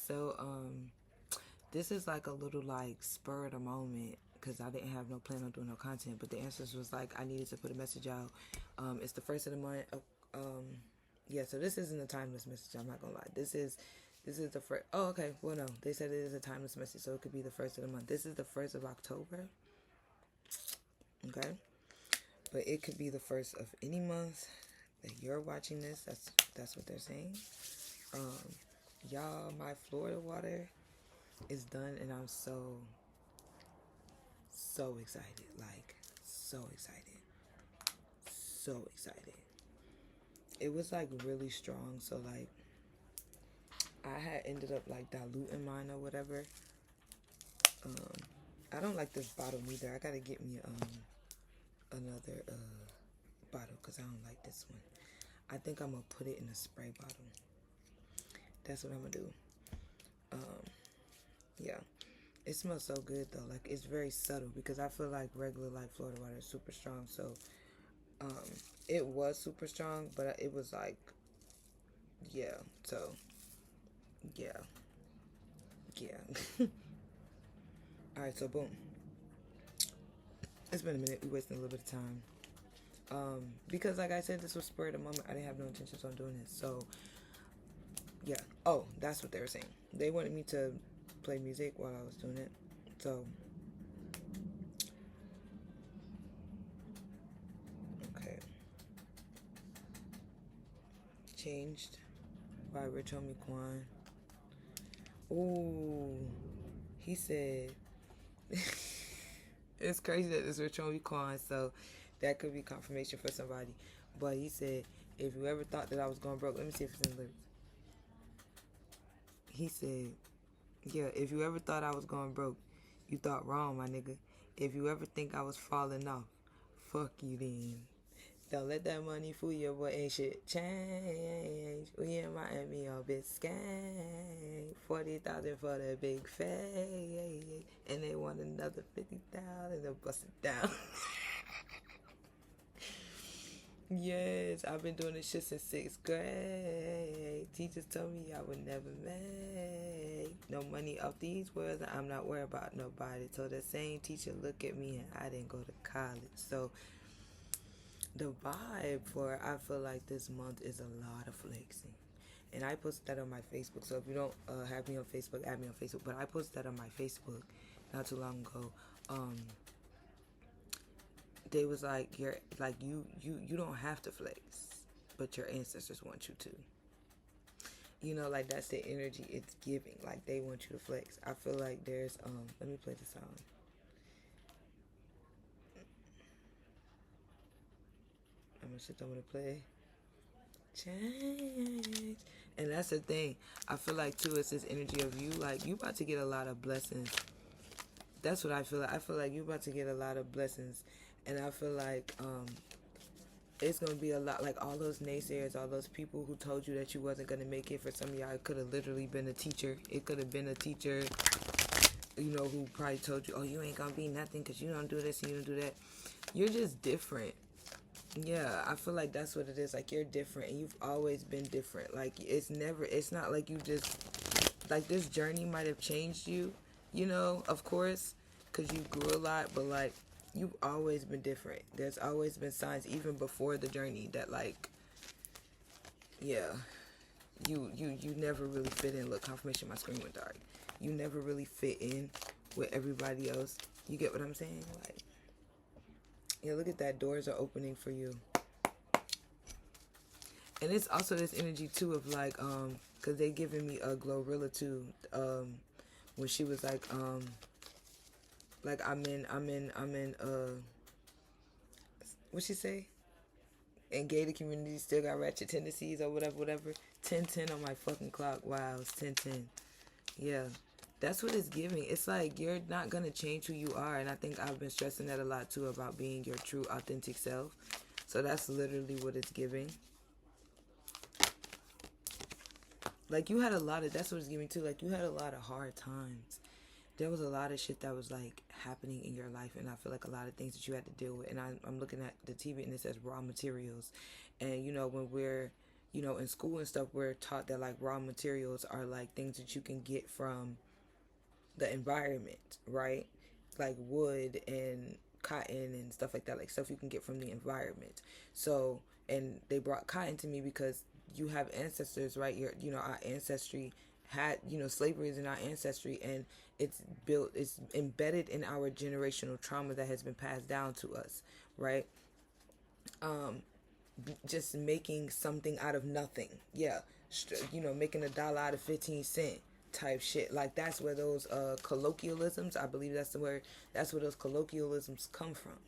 So, this is like a little like spur of the moment because I didn't have no plan on doing no content. But the answers was like I needed to put a message out. It's the first of the month. Yeah. So this isn't a timeless message. I'm not gonna lie. This is the first. Oh, okay. Well, no, they said it is a timeless message, so it could be the first of the month. This is the 1st of October. Okay, but it could be the first of any month that you're watching this. That's what they're saying. Um, y'all, my Florida water is done, and I'm so excited. Like, so excited. So excited. It was like really strong, so like I had ended up like diluting mine or whatever. Um, I don't like this bottle neither. I gotta get me another bottle because I don't like this one. I think I'm gonna put it in a spray bottle. That's what I'm gonna do. Um, yeah. It smells so good though. Like it's very subtle because I feel like regular like Florida water is super strong. So um, it was super strong, but it was like yeah. So yeah, yeah. All right. So boom. It's been a minute. We wasting a little bit of time. Because like I said, this was spur of the moment. I didn't have no intentions on doing this. So yeah. Oh, that's what they were saying. They wanted me to play music while I was doing it. So okay. Changed by Rich Homie Quan. Ooh, he said it's crazy that it's Rich Homie Quan, so that could be confirmation for somebody. But he said, if you ever thought that I was going broke, let me see if it's in the lyrics. He said, yeah, if you ever thought I was going broke, you thought wrong, my nigga. If you ever think I was falling off, fuck you then. Don't let that money fool you, boy. Ain't shit change. We in Miami on Biscayne. 40,000 for the big fade. And they want another 50,000 to bust it down. Yes, I've been doing this shit since 6th grade. Teachers told me I would never make no money off these words. I'm not worried about nobody. So the same teacher look at me and I didn't go to college. So the vibe for I feel like this month is a lot of flexing. And I posted that on my Facebook. So if you don't have me on Facebook, add me on Facebook. But I posted that on my Facebook not too long ago. They was like you're like you don't have to flex, but your ancestors want you to. You know, like that's the energy it's giving. Like they want you to flex. I feel like there's let me play the song. I'm gonna sit down with a play. Change. And that's the thing. I feel like too it's this energy of you like you about to get a lot of blessings. That's what I feel like. I feel like you about to get a lot of blessings. And I feel like it's gonna be a lot like all those naysayers, all those people who told you that you wasn't gonna make it. For some of y'all, it could have literally been a teacher. It could have been a teacher, you know, who probably told you, "Oh, you ain't gonna be nothing because you don't do this and you don't do that." You're just different. Yeah, I feel like that's what it is. Like you're different, and you've always been different. Like it's not like you just like this journey might have changed you, you know, of course, because you grew a lot, but like you've always been different. There's always been signs even before the journey that like yeah, you never really fit in. Look, confirmation, my screen went dark. You never really fit in with everybody else. You get what I'm saying? Like yeah, look at that, doors are opening for you. And it's also this energy too of like because they giving me a Glorilla too when she was like I'm in what she say? And gated community still got ratchet tendencies or whatever. 10-10 on my fucking clock. Wow, it's 10-10. Yeah. That's what it's giving. It's like you're not gonna change who you are, and I think I've been stressing that a lot too about being your true authentic self. So that's literally what it's giving. Like you had a lot of that's what it's giving too. Like you had a lot of hard times. There was a lot of shit that was like happening in your life, and I feel like a lot of things that you had to deal with. And I'm looking at the TV and it says raw materials, and you know when we're in school and stuff, we're taught that like raw materials are like things that you can get from the environment, right? Like wood and cotton and stuff like that, like stuff you can get from the environment. So, and they brought cotton to me because you have ancestors, right? Our ancestry had, slavery is in our ancestry, and it's embedded in our generational trauma that has been passed down to us, right? Just making something out of nothing. Yeah. Making $1 out of 15 cents type shit. Like that's where those colloquialisms, I believe that's the word, that's where those colloquialisms come from.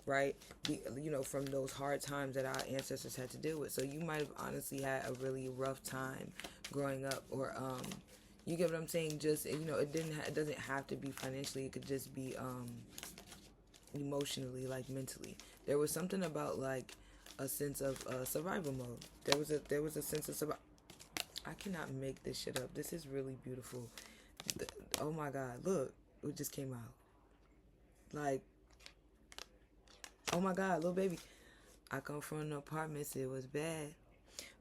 Right? From those hard times that our ancestors had to deal with. So you might have honestly had a really rough time growing up, or you get what I'm saying? Just it doesn't have to be financially. It could just be emotionally, like mentally. There was something about like a sense of survival mode. There was a sense of survival. I cannot make this shit up. This is really beautiful. Oh my God, look, it just came out. Like, oh my God, little baby. I come from an apartment, it was bad.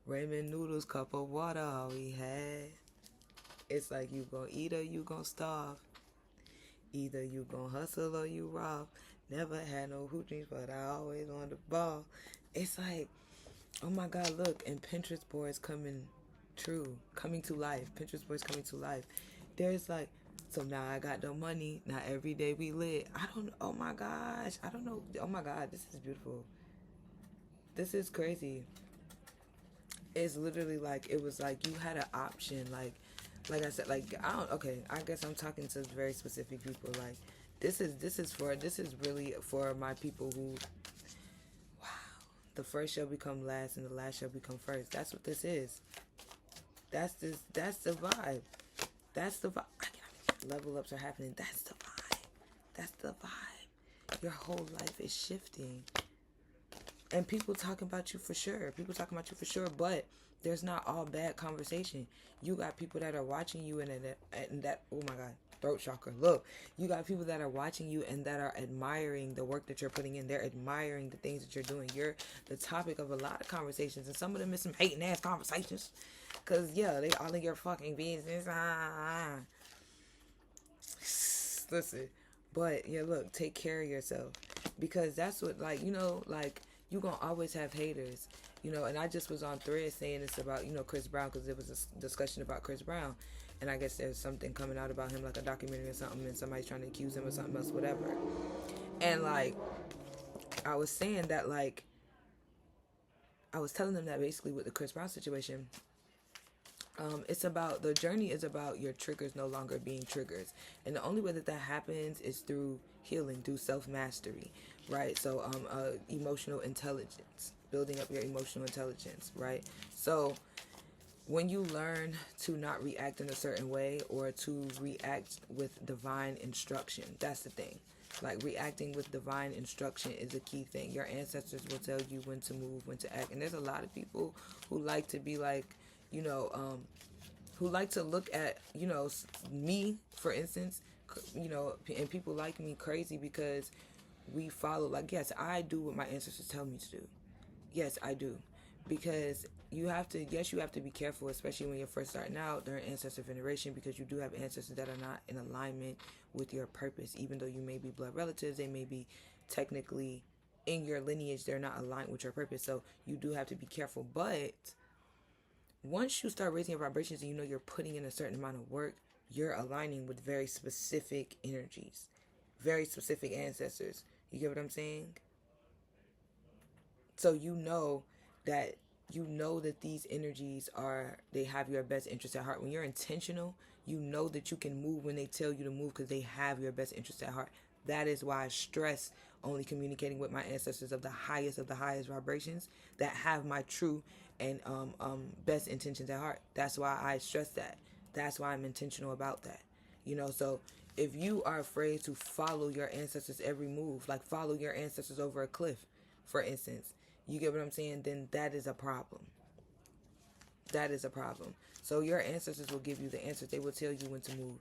Ramen noodles, cup of water, all we had. It's like you gon' eat or you gon' starve. Either you gon' hustle or you rob. Never had no hoochies, but I always on the ball. It's like, oh my God, look, and Pinterest boards coming to life. Pinterest boards coming to life. There's like, so now I got the money. Now every day we lit. Oh my gosh. I don't know. Oh my God, this is beautiful. This is crazy. It's literally like, it was like you had an option. Like I said, like, I guess I'm talking to very specific people. Like, this is really for my people who, wow, the first shall become last and the last shall become first. That's what this is. That's the vibe. That's the vibe. Level ups are happening. That's the vibe. That's the vibe. Your whole life is shifting. And people talking about you for sure. But there's not all bad conversation. You got people that are watching you and that, oh my God, throat chakra. Look, you got people that are watching you and that are admiring the work that you're putting in. They're admiring the things that you're doing. You're the topic of a lot of conversations, and some of them is some hating ass conversations. Cause yeah, they all in your fucking business. Listen, but yeah, look, take care of yourself, because that's what, like, you gonna always have haters, and I just was on Thread saying this about, Chris Brown, because there was a discussion about Chris Brown, and I guess there's something coming out about him, like a documentary or something, and somebody's trying to accuse him of something else, whatever. And like, I was saying that, like, I was telling them that basically with the Chris Brown situation, the journey is about your triggers no longer being triggers. And the only way that happens is through healing, through self-mastery, right? So, emotional intelligence, building up your emotional intelligence, right? So when you learn to not react in a certain way, or to react with divine instruction, that's the thing. Like, reacting with divine instruction is a key thing. Your ancestors will tell you when to move, when to act. And there's a lot of people who like to be like, who like to look at, me, for instance, and people like me crazy because we follow, like, yes, I do what my ancestors tell me to do. Yes, I do. Because you have to be careful, especially when you're first starting out during ancestor veneration, because you do have ancestors that are not in alignment with your purpose. Even though you may be blood relatives, they may be technically in your lineage, they're not aligned with your purpose. So you do have to be careful. But once you start raising your vibrations and you're putting in a certain amount of work, you're aligning with very specific energies, very specific ancestors. You get what I'm saying? So that these energies they have your best interest at heart. When you're intentional, you know that you can move when they tell you to move, because they have your best interest at heart. That is why I stress only communicating with my ancestors of the highest vibrations that have my true and best intentions at heart. That's why I stress that. That's why I'm intentional about that. So if you are afraid to follow your ancestors' every move, like follow your ancestors over a cliff, for instance, you get what I'm saying? Then that is a problem. That is a problem. So your ancestors will give you the answers. They will tell you when to move.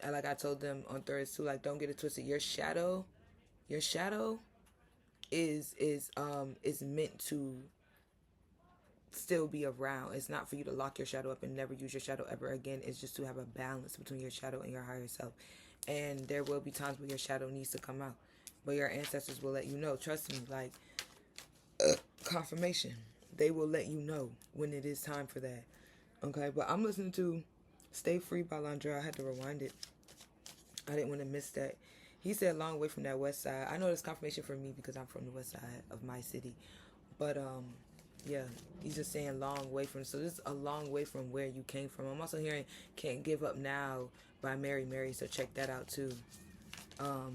And like I told them on Thursday too, like, don't get it twisted. Your shadow is meant to still be around. It's not for you to lock your shadow up and never use your shadow ever again. It's just to have a balance between your shadow and your higher self. And there will be times where your shadow needs to come out, but your ancestors will let you know. Trust me, like confirmation. They will let you know when it is time for that. Okay, but I'm listening to Stay Free by Landra. I had to rewind it. I didn't want to miss that. He said long way from that west side. I know there's confirmation for me because I'm from the west side of my city. But yeah, he's just saying long way from. So this is a long way from where you came from. I'm also hearing Can't Give Up Now by Mary Mary, so check that out too. All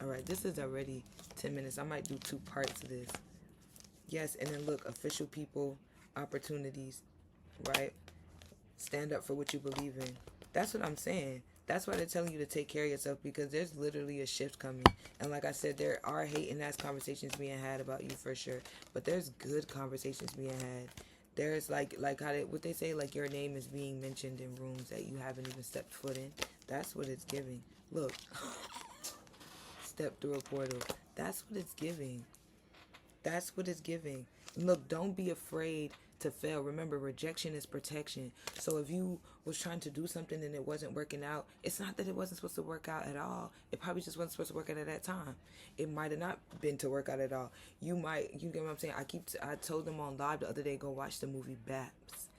right, this is already 10 minutes. I might do 2 parts of this. Yes, and then look, official people, opportunities, right? Stand up for what you believe in. That's what I'm saying. That's why they're telling you to take care of yourself, because there's literally a shift coming. And like I said, there are hate and ass conversations being had about you for sure. But there's good conversations being had. There's like how what they say, like your name is being mentioned in rooms that you haven't even stepped foot in. That's what it's giving. Look, step through a portal. That's what it's giving. That's what it's giving. Look, don't be afraid to fail. Remember, rejection is protection. So if you was trying to do something and it wasn't working out, it's not that it wasn't supposed to work out at all. It probably just wasn't supposed to work out at that time. It might have not been to work out at all. You get what I'm saying? I told them on live the other day, go watch the movie Baps.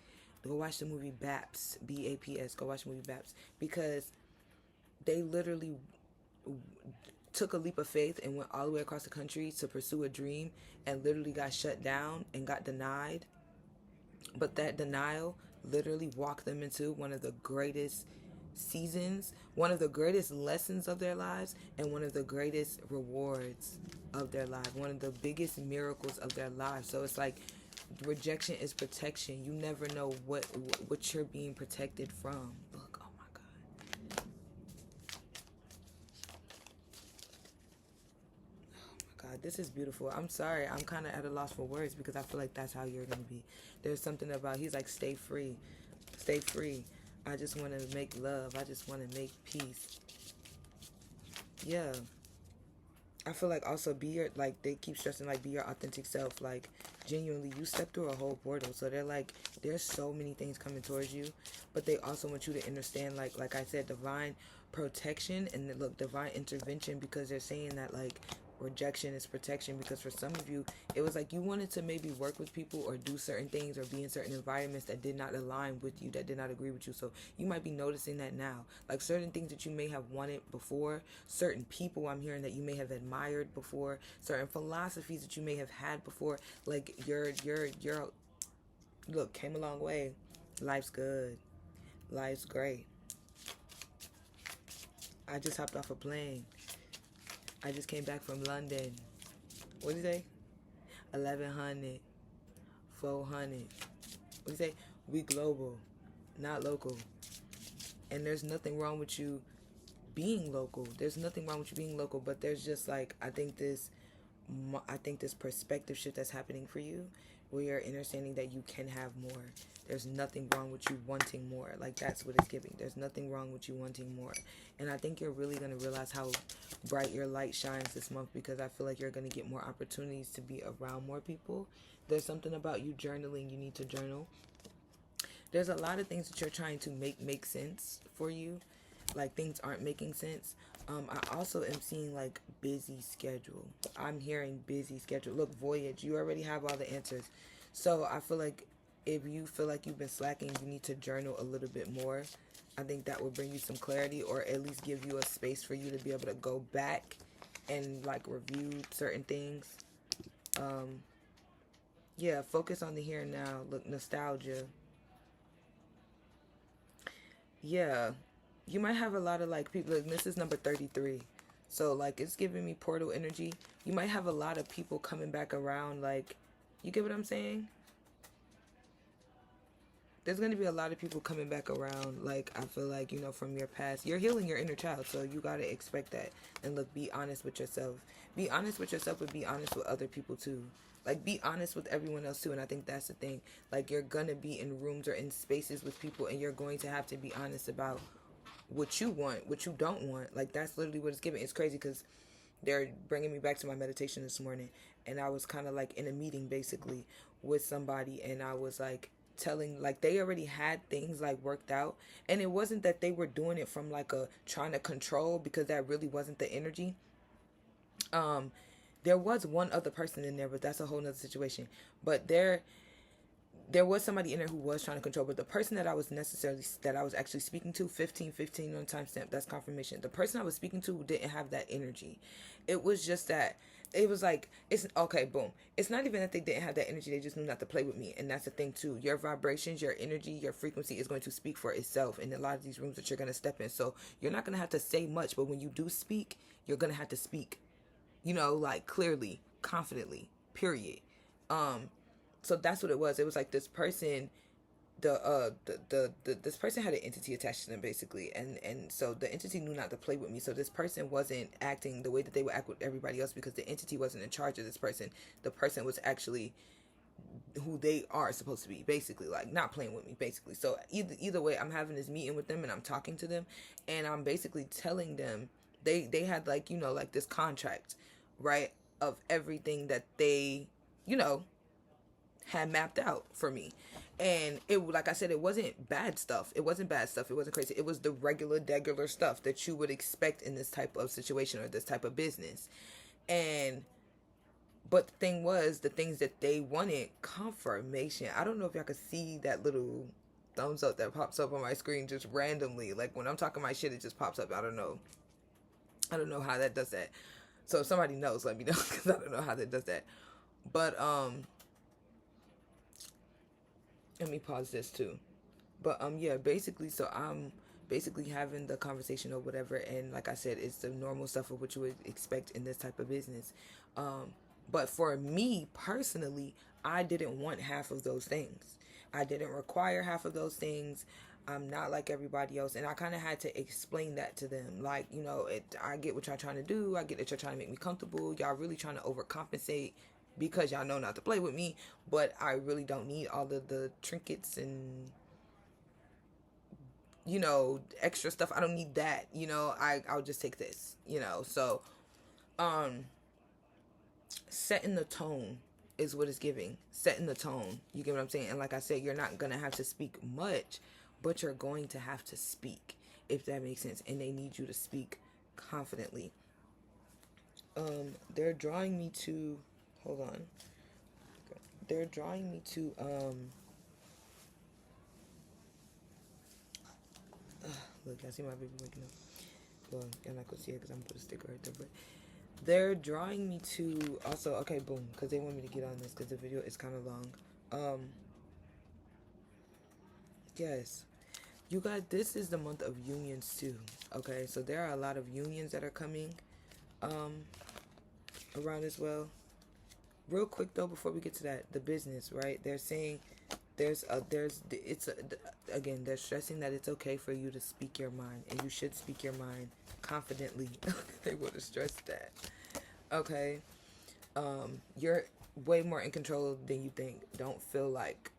Go watch the movie Baps, BAPS. Go watch the movie Baps, because they literally took a leap of faith and went all the way across the country to pursue a dream, and literally got shut down and got denied. But that denial literally walked them into one of the greatest seasons, one of the greatest lessons of their lives, and one of the greatest rewards of their lives, one of the biggest miracles of their lives. So it's like rejection is protection. You never know what you're being protected from. Look, oh my God. God, this is beautiful. I'm sorry. I'm kind of at a loss for words, because I feel like that's how you're going to be. There's something about, he's like, stay free. Stay free. I just want to make love. I just want to make peace. Yeah. I feel like also be your, like, they keep stressing, like, be your authentic self. Like, genuinely, you step through a whole portal. So they're like, there's so many things coming towards you. But they also want you to understand, like I said, divine protection and, look, divine intervention, because they're saying that, like, rejection is protection. Because for some of you, it was like you wanted to maybe work with people or do certain things or be in certain environments that did not align with you, that did not agree with you. So you might be noticing that now, like certain things that you may have wanted before, certain people I'm hearing that you may have admired before, certain philosophies that you may have had before, like you're look, came a long way. Life's good. Life's great. I just hopped off a plane. I just came back from London. What did you say? 1,100. 400. What do you say? We global, not local. And there's nothing wrong with you being local. There's nothing wrong with you being local, but there's just like, I think this perspective shift that's happening for you, where you're understanding that you can have more. There's nothing wrong with you wanting more. Like, that's what it's giving. There's nothing wrong with you wanting more. And I think you're really going to realize how bright your light shines this month, because I feel like you're going to get more opportunities to be around more people. There's something about you journaling. You need to journal. There's a lot of things that you're trying to make sense for you. Like, things aren't making sense. I also am seeing, like, busy schedule. I'm hearing busy schedule. Look, Voyage, you already have all the answers. So I feel like if you feel like you've been slacking, you need to journal a little bit more. I think that will bring you some clarity, or at least give you a space for you to be able to go back and, like, review certain things. Yeah, focus on the here and now. Look, nostalgia. Yeah, you might have a lot of, like, people. Like, this is number 33. So, like, it's giving me portal energy. You might have a lot of people coming back around. Like, you get what I'm saying? There's going to be a lot of people coming back around. Like, I feel like, you know, from your past. You're healing your inner child, so you got to expect that. And look, be honest with yourself. Be honest with yourself, but be honest with other people, too. Like, be honest with everyone else, too. And I think that's the thing. Like, you're going to be in rooms or in spaces with people, and you're going to have to be honest about what you want, what you don't want. Like, that's literally what it's giving. It's crazy, because they're bringing me back to my meditation this morning, and I was kind of like in a meeting basically with somebody, and I was like telling, like, they already had things like worked out, and it wasn't that they were doing it from like a trying to control, because that really wasn't the energy. um there was one other person in there, but that's a whole nother situation. But there was somebody in there who was trying to control, but the person that I was actually speaking to, 15 on timestamp, that's confirmation. The person I was speaking to didn't have that energy. It was just that it was like, it's okay, boom. It's not even that they didn't have that energy, they just knew not to play with me. And that's the thing too. Your vibrations, your energy, your frequency is going to speak for itself in a lot of these rooms that you're going to step in. So you're not going to have to say much, but when you do speak, you're going to have to speak, like clearly, confidently, period. So that's what it was. It was like this person, this person had an entity attached to them basically, and so the entity knew not to play with me. So this person wasn't acting the way that they would act with everybody else, because the entity wasn't in charge of this person. The person was actually who they are supposed to be, basically, like not playing with me basically. So either way, I'm having this meeting with them and I'm talking to them, and I'm basically telling them they had like, like this contract, right, of everything that they, had mapped out for me. And it, like I said, it wasn't bad stuff. It wasn't bad stuff. It wasn't crazy. It was the regular stuff that you would expect in this type of situation or this type of business. And but the thing was, the things that they wanted confirmation. I don't know if y'all could see that little thumbs up that pops up on my screen just randomly. Like when I'm talking my shit, it just pops up. I don't know how that does that. So if somebody knows, let me know, because I don't know how that does that. But let me pause this too. But yeah, basically, so I'm basically having the conversation or whatever, and like I said, it's the normal stuff of what you would expect in this type of business. But for me personally, I didn't want half of those things. I didn't require half of those things. I'm not like everybody else, and I kind of had to explain that to them. Like, I get what y'all trying to do. I get that you're trying to make me comfortable. Y'all really trying to overcompensate because y'all know not to play with me, but I really don't need all of the trinkets and extra stuff. I don't need that. I'll just take this. So setting the tone is what it's giving. Setting the tone. You get what I'm saying? And like I said, you're not gonna have to speak much, but you're going to have to speak, if that makes sense. And they need you to speak confidently. They're drawing me to, hold on. They're drawing me to, look, I see my baby waking up. Well, you're not gonna see it because I'm gonna put a sticker right there, but they're drawing me to also, okay, boom, because they want me to get on this because the video is kind of long. Yes, you guys, this is the month of unions too. Okay, so there are a lot of unions that are coming around as well. Real quick though, before we get to that, the business, right? They're saying they're stressing that it's okay for you to speak your mind, and you should speak your mind confidently. They would have stressed that. Okay, you're way more in control than you think. Don't feel like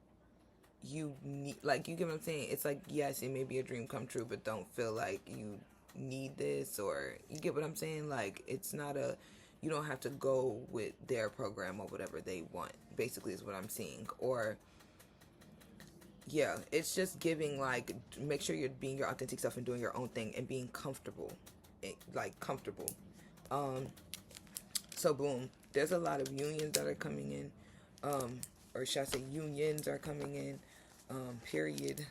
you need, like, you get what I'm saying? It's like, yes, it may be a dream come true, but don't feel like you need this, or you get what I'm saying? Like, it's not you don't have to go with their program or whatever they want, basically, is what I'm seeing. Or yeah, it's just giving, like, make sure you're being your authentic self and doing your own thing and being comfortable, comfortable. So boom, there's a lot of unions that are coming in, or should I say unions are coming in, period,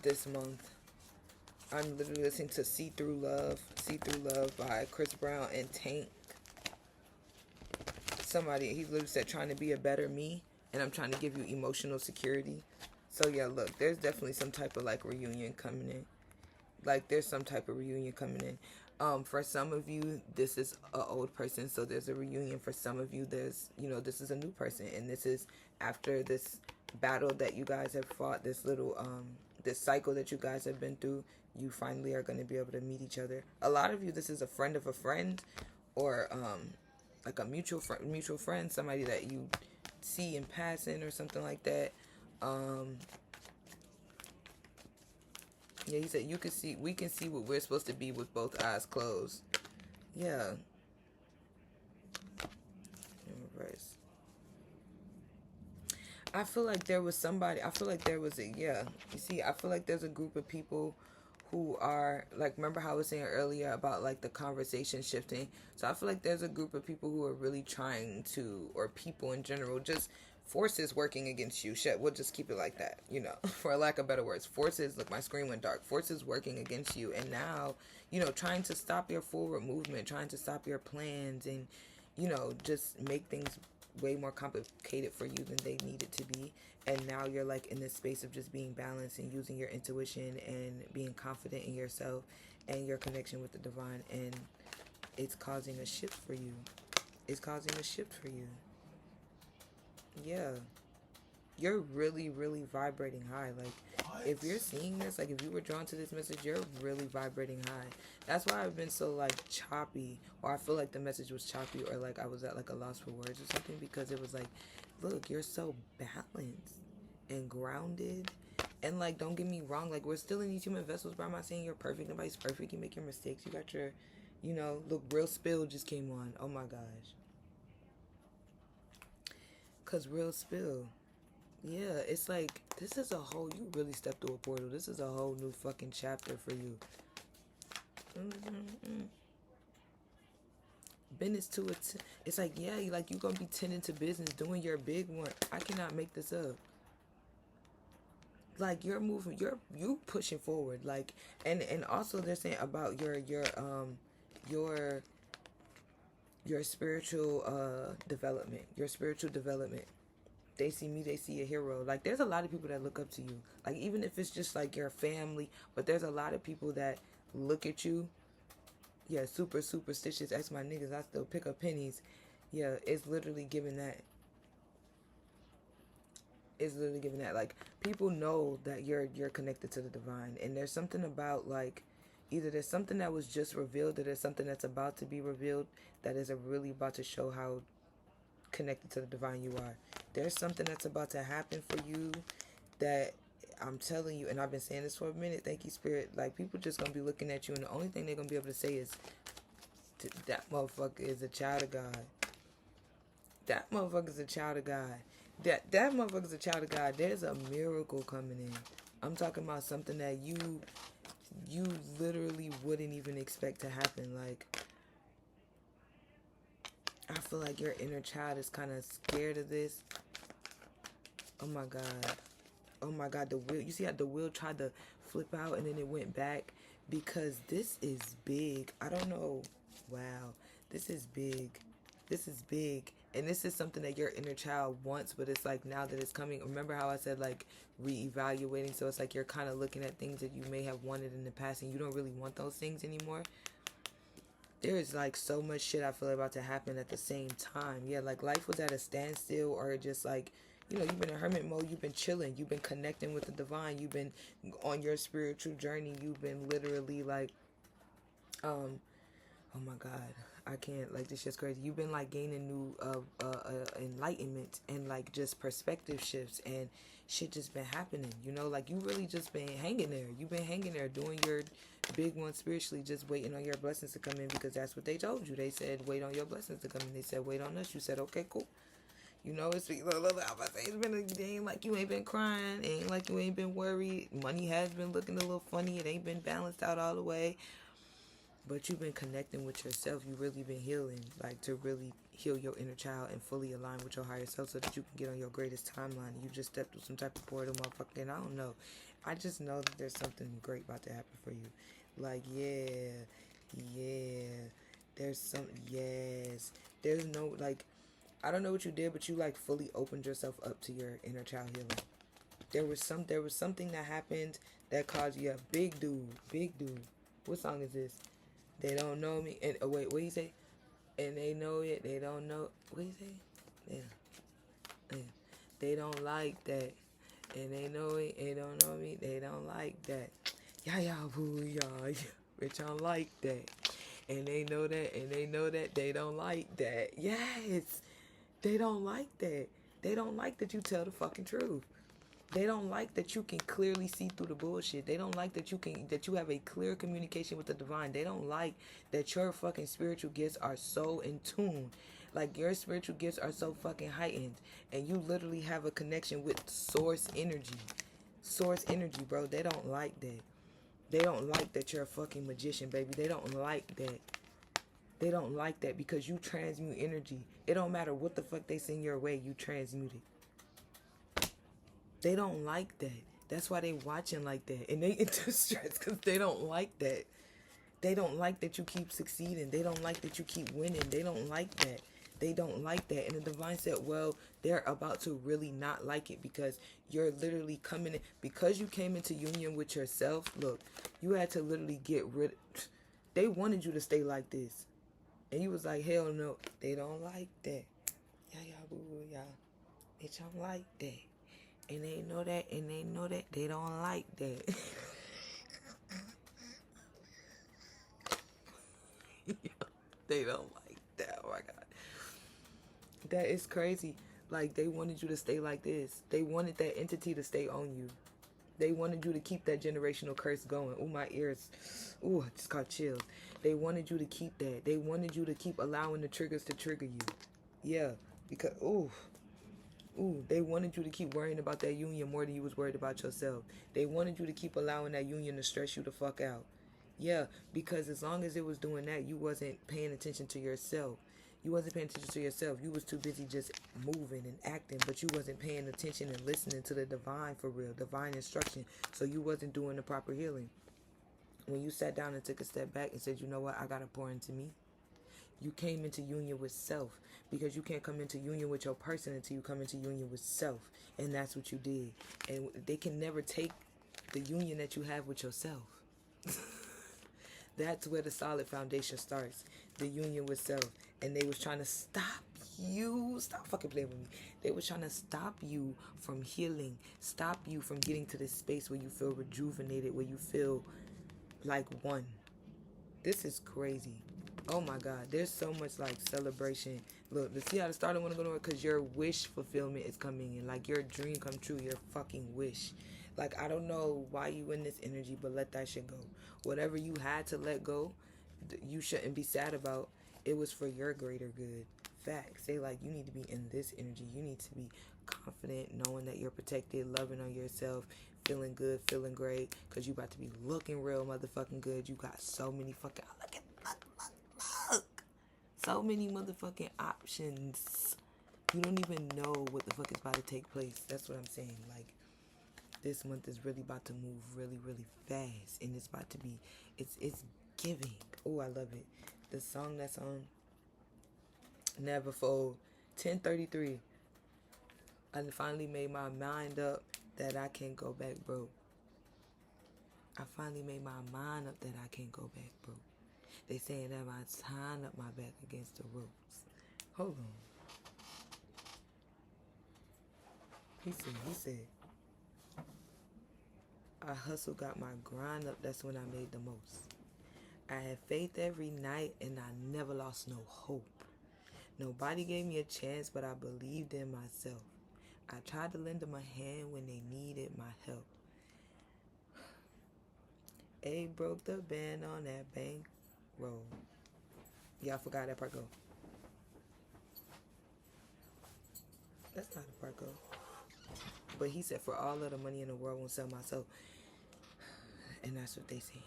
this month. I'm literally listening to See Through Love by Chris Brown and Tank. He literally said, trying to be a better me, and I'm trying to give you emotional security. So yeah, look, there's definitely some type of like reunion coming in. Like, there's some type of reunion coming in. For some of you, this is an old person, so there's a reunion. For some of you, there's, this is a new person, and this is after this battle that you guys have fought, this little, this cycle that you guys have been through. You finally are going to be able to meet each other. A lot of you, this is a friend of a friend, or like a mutual friend, somebody that you see in passing or something like that. Yeah, he said we can see what we're supposed to be with both eyes closed. Yeah. Reverse. I feel like there was somebody, I feel like there was a, yeah. You see, I feel like there's a group of people who are, like, remember how I was saying earlier about, like, the conversation shifting? So I feel like there's a group of people who are really trying to, or people in general, just forces working against you. Shit, we'll just keep it like that, you know, for lack of better words. Forces, look, my screen went dark. Forces working against you. And now, you know, trying to stop your forward movement, trying to stop your plans, and, you know, just make things way more complicated for you than they need it to be. And now you're like in this space of just being balanced and using your intuition and being confident in yourself and your connection with the divine, and it's causing a shift for you. It's causing a shift for you. Yeah, you're really, really vibrating high. Like, if you're seeing this, like, if you were drawn to this message, you're really vibrating high. That's why I've been so, like, choppy, or I feel like the message was choppy, or like I was at like a loss for words or something, because it was like, look, you're so balanced and grounded. And, like, don't get me wrong, like, we're still in these human vessels, but I'm not saying you're perfect. Nobody's perfect. You make your mistakes. You got your, you know, look, Real Spill just came on. Oh my gosh. Because Real Spill. Yeah, it's like, this is a whole, you really stepped through a portal. This is a whole new fucking chapter for you. Business to it. It's like, yeah, like, you gonna be tending to business, doing your big one. I cannot make this up. Like, you're moving, you pushing forward. Like, and also they're saying about your your spiritual development, your spiritual development. They see me, they see a hero. Like, there's a lot of people that look up to you. Like, even if it's just like your family, but there's a lot of people that look at you. Yeah, super superstitious. That's my niggas. I still pick up pennies. Yeah, it's literally giving that. It's literally giving that. Like, people know that you're connected to the divine, and there's something about, like, either there's something that was just revealed, or there's something that's about to be revealed that is really about to show how connected to the divine you are. There's something that's about to happen for you that I'm telling you, and I've been saying this for a minute. Thank you, Spirit. Like, people just gonna be looking at you, and the only thing they're gonna be able to say is, that motherfucker is a child of God. That motherfucker's a child of God. That motherfucker's a child of God. There's a miracle coming in. I'm talking about something that you literally wouldn't even expect to happen. Like, I feel like your inner child is kind of scared of this. Oh my God. Oh my God, the wheel. You see how the wheel tried to flip out and then it went back? Because this is big. I don't know. Wow. This is big. This is big. And this is something that your inner child wants, but it's like, now that it's coming. Remember how I said, like, reevaluating? So it's like you're kind of looking at things that you may have wanted in the past, and you don't really want those things anymore. There is, like, so much shit I feel about to happen at the same time. Yeah, like, life was at a standstill, or just like, you know, you've been in hermit mode, you've been chilling, you've been connecting with the divine, you've been on your spiritual journey, you've been literally, like, oh my God, I can't, like, this shit's crazy. You've been, like, gaining new enlightenment and, like, just perspective shifts, and shit just been happening, you know? Like, you really just been hanging there. You've been hanging there doing your big one spiritually, just waiting on your blessings to come in, because that's what they told you. They said, wait on your blessings to come in. They said, wait on us. You said, okay, cool. You know, it's been a day, like, you ain't been crying, ain't like you ain't been worried. Money has been looking a little funny. It ain't been balanced out all the way. But you've been connecting with yourself. You've really been healing, like, to really heal your inner child and fully align with your higher self, so that you can get on your greatest timeline. You just stepped through some type of portal, motherfucker, and I don't know. I just know that there's something great about to happen for you. Like, yeah. There's some, yes. There's no, like, I don't know what you did, but you, like, fully opened yourself up to your inner child healing. There was something that happened that caused you a big dude. What song is this? They don't know me. And wait, what you say? And they know it. They don't know. What you say? Yeah. They don't like that. And they know it. They don't know me. They don't like that. Yeah, boo, yeah. Bitch, I don't like that. And they know that. And they know that. They don't like that. Yes. They don't like that. They don't like that you tell the fucking truth. They don't like that you can clearly see through the bullshit. They don't like that you have a clear communication with the divine. They don't like that your fucking spiritual gifts are so in tune. Like your spiritual gifts are so fucking heightened, and you literally have a connection with source energy. Source energy, bro. They don't like that. They don't like that you're a fucking magician, baby. They don't like that. They don't like that because you transmute energy. It don't matter what the fuck they send your way, you transmute it. They don't like that. That's why they watching like that. And they into stress because they don't like that. They don't like that you keep succeeding. They don't like that you keep winning. They don't like that. They don't like that. And the divine said, well, they're about to really not like it because you're literally coming in. Because you came into union with yourself, look, you had to literally get rid of. They wanted you to stay like this. And you was like, hell no. They don't like that. Yeah, boo, y'all. Bitch, I'm like that. And they know that, and they know that. They don't like that. They don't like that. Oh my God. That is crazy. Like, they wanted you to stay like this. They wanted that entity to stay on you. They wanted you to keep that generational curse going. Ooh, my ears. Ooh, I just got chills. They wanted you to keep that. They wanted you to keep allowing the triggers to trigger you. Yeah, because, they wanted you to keep worrying about that union more than you was worried about yourself. They wanted you to keep allowing that union to stress you the fuck out. Yeah, because as long as it was doing that, you wasn't paying attention to yourself. You wasn't paying attention to yourself. You was too busy just moving and acting, but you wasn't paying attention and listening to the divine for real, divine instruction. So you wasn't doing the proper healing. When you sat down and took a step back and said, you know what, I gotta pour into me. You came into union with self, because you can't come into union with your person until you come into union with self. And that's what you did. And they can never take the union that you have with yourself. That's where the solid foundation starts. The union with self. And they was trying to stop you. Stop fucking playing with me. They was trying to stop you from healing. Stop you from getting to this space where you feel rejuvenated, where you feel like one. This is crazy. Oh my God. There's so much like celebration. Look, let's see how to start. I want to go to it because your wish fulfillment is coming in. Like your dream come true. Your fucking wish. Like, I don't know why you in this energy, but let that shit go. Whatever you had to let go, you shouldn't be sad about. It was for your greater good. Facts. Say, like, you need to be in this energy. You need to be confident, knowing that you're protected, loving on yourself, feeling good, feeling great, because you about to be looking real motherfucking good. You got so many fucking... Look. So many motherfucking options. You don't even know what the fuck is about to take place. That's what I'm saying. Like, this month is really about to move really, really fast. And it's about to be, it's giving. Oh, I love it. The song that's on Never Fold, 10:33. I finally made my mind up that I can't go back broke. I finally made my mind up that I can't go back broke. They saying that I tying up my back against the ropes. Hold on. He said, I hustle, got my grind up, that's when I made the most. I had faith every night and I never lost no hope. Nobody gave me a chance, but I believed in myself. I tried to lend them a hand when they needed my help. A broke the band on that bank roll. Yeah, I forgot that part go. That's not the part go. But he said, for all of the money in the world, won't sell my soul. And that's what they saying.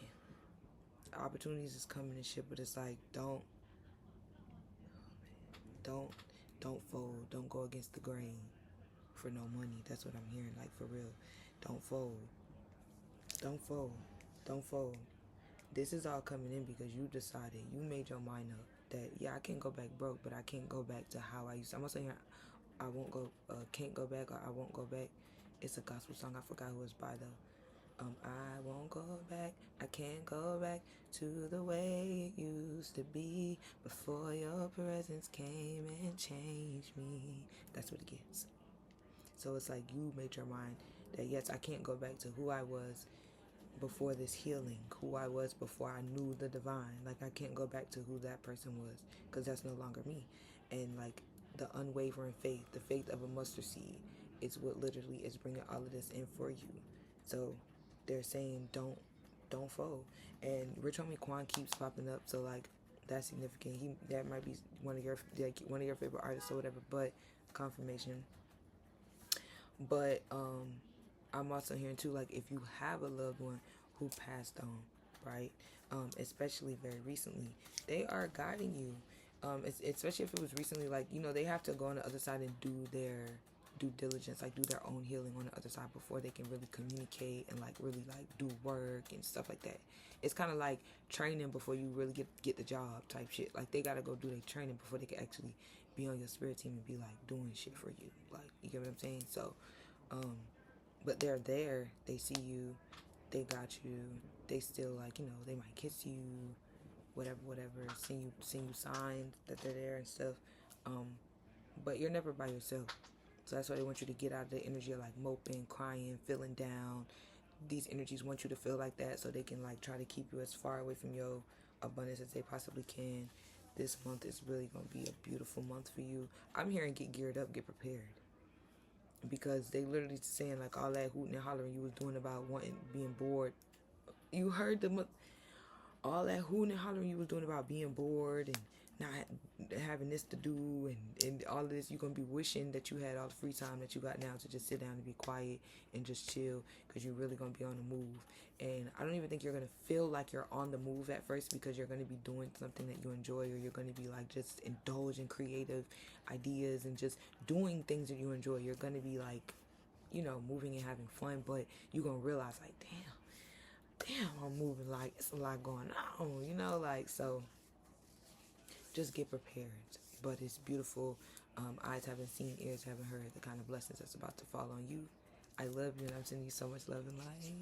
Opportunities is coming and shit, but it's like, don't fold. Don't go against the grain for no money. That's what I'm hearing, like, for real. Don't fold. Don't fold. This is all coming in because you decided, you made your mind up that, yeah, I can't go back broke, but I can't go back to how I used to. I'm not saying I won't go, can't go back, or I won't go back. It's a gospel song. I forgot who it's by, though. I won't go back, I can't go back to the way it used to be before your presence came and changed me. That's what it gets. So it's like you made your mind that, yes, I can't go back to who I was before this healing, who I was before I knew the divine. Like, I can't go back to who that person was, because that's no longer me. And like the unwavering faith, the faith of a mustard seed, is what literally is bringing all of this in for you. So they're saying don't fold. And Rich Homie Quan keeps popping up, so like that's significant. That might be one of your favorite artists or whatever. But confirmation. But I'm also hearing too, like if you have a loved one who passed on, right? Especially very recently, they are guiding you. Especially if it was recently, like they have to go on the other side and do their due diligence, like do their own healing on the other side before they can really communicate and like really like do work and stuff like that. It's kind of like training before you really get the job type shit. Like they gotta go do their training before they can actually be on your spirit team and be like doing shit for you. Like you get what I'm saying? So, but they're there. They see you. They got you. They still like they might kiss you, whatever. Send you signs that they're there and stuff. But you're never by yourself. So that's why they want you to get out of the energy of like moping, crying, feeling down. These energies want you to feel like that so they can like try to keep you as far away from your abundance as they possibly can. This month is really going to be a beautiful month for you. I'm hearing get geared up, get prepared. Because they literally saying like all that hooting and hollering you was doing about being bored. You heard them all that hooting and hollering you was doing about being bored and not having this to do and all of this. You're going to be wishing that you had all the free time that you got now to just sit down and be quiet and just chill, because you're really going to be on the move. And I don't even think you're going to feel like you're on the move at first, because you're going to be doing something that you enjoy, or you're going to be like just indulging creative ideas and just doing things that you enjoy. You're going to be like, moving and having fun, but you're going to realize like, damn, I'm moving, like it's a lot going on, like, so just get prepared. But it's beautiful. Eyes haven't seen, ears haven't heard the kind of blessings that's about to fall on you. I love you, and I'm sending you so much love and light.